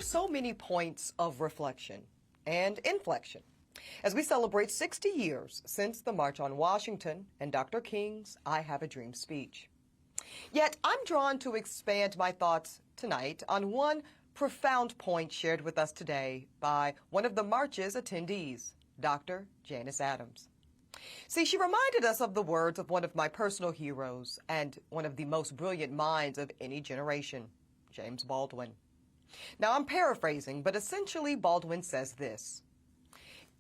are so many points of reflection and inflection as we celebrate 60 years since the March on Washington and Dr. King's I Have a Dream speech. Yet I'm drawn to expand my thoughts tonight on one profound point shared with us today by one of the march's attendees, Dr. Janice Adams. See, she reminded us of the words of one of my personal heroes and one of the most brilliant minds of any generation, James Baldwin. Now, I'm paraphrasing, but essentially Baldwin says this: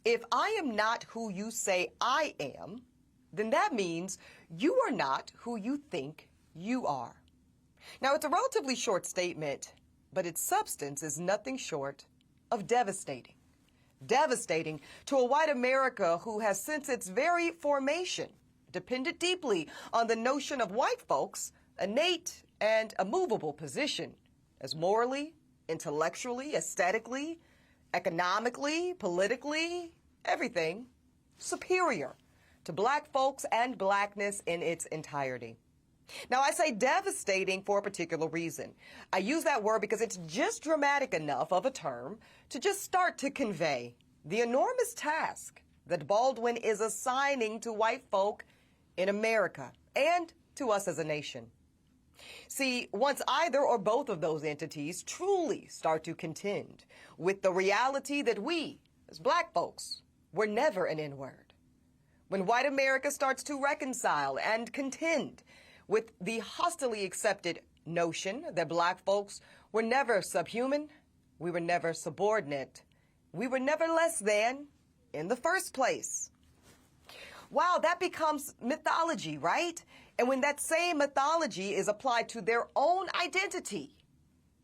if I am not who you say I am, then that means you are not who you think you are. Now, it's a relatively short statement, but its substance is nothing short of devastating. Devastating to a white America who has since its very formation depended deeply on the notion of white folks' innate and immovable position as morally, intellectually, aesthetically, economically, politically, everything superior to black folks and blackness in its entirety. Now, I say devastating for a particular reason. I use that word because it's just dramatic enough of a term to just start to convey the enormous task that Baldwin is assigning to white folk in America and to us as a nation. See, once either or both of those entities truly start to contend with the reality that we, as black folks, were never an N-word, when white America starts to reconcile and contend with the hostily accepted notion that black folks were never subhuman, we were never subordinate, we were never less than in the first place. Wow, that becomes mythology, right? And when that same mythology is applied to their own identity,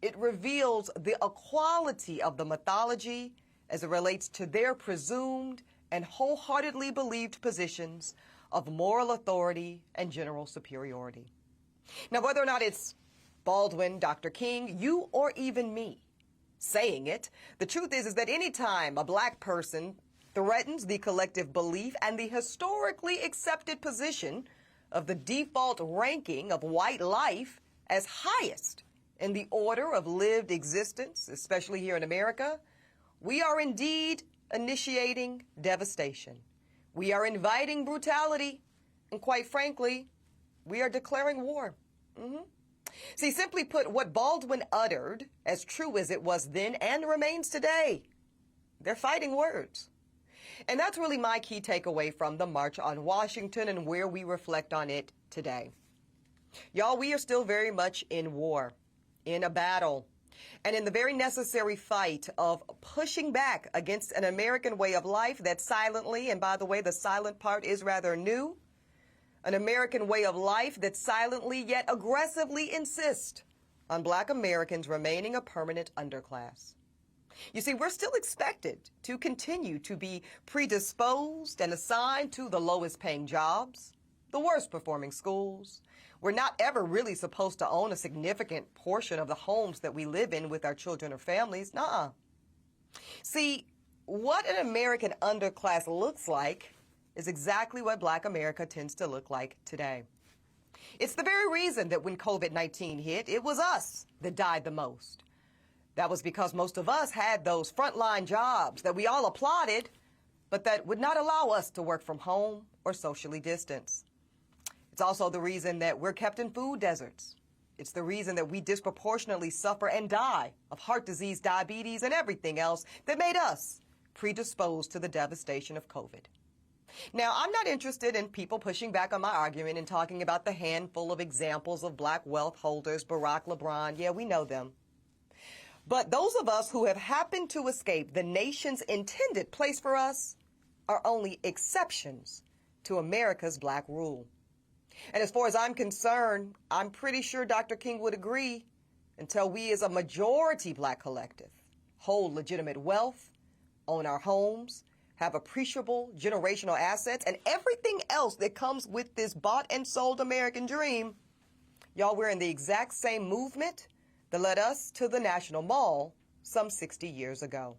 it reveals the equality of the mythology as it relates to their presumed and wholeheartedly believed positions of moral authority and general superiority. Now, whether or not it's Baldwin, Dr. King, you, or even me saying it, the truth is that any time a black person threatens the collective belief and the historically accepted position of the default ranking of white life as highest in the order of lived existence, especially here in America, we are indeed initiating devastation. We are inviting brutality, and quite frankly, we are declaring war. See, simply put, what Baldwin uttered, as true as it was then and remains today, they're fighting words. And that's really my key takeaway from the March on Washington and where we reflect on it today. Y'all, we are still very much in war, in a battle, and in the very necessary fight of pushing back against an American way of life that silently, and by the way, the silent part is rather new, an American way of life that silently yet aggressively insists on black Americans remaining a permanent underclass. You see, we're still expected to continue to be predisposed and assigned to the lowest paying jobs, the worst performing schools. We're not ever really supposed to own a significant portion of the homes that we live in with our children or families. Nuh-uh. See, what an American underclass looks like is exactly what black America tends to look like today. It's the very reason that when COVID-19 hit, it was us that died the most. That was because most of us had those frontline jobs that we all applauded, but that would not allow us to work from home or socially distance. It's also the reason that we're kept in food deserts. It's the reason that we disproportionately suffer and die of heart disease, diabetes, and everything else that made us predisposed to the devastation of COVID. Now, I'm not interested in people pushing back on my argument and talking about the handful of examples of black wealth holders, Barack, LeBron. Yeah, we know them. But those of us who have happened to escape the nation's intended place for us are only exceptions to America's black rule. And as far as I'm concerned, I'm pretty sure Dr. King would agree, until we as a majority black collective hold legitimate wealth, own our homes, have appreciable generational assets, and everything else that comes with this bought and sold American dream, y'all, we're in the exact same movement that led us to the National Mall some 60 years ago.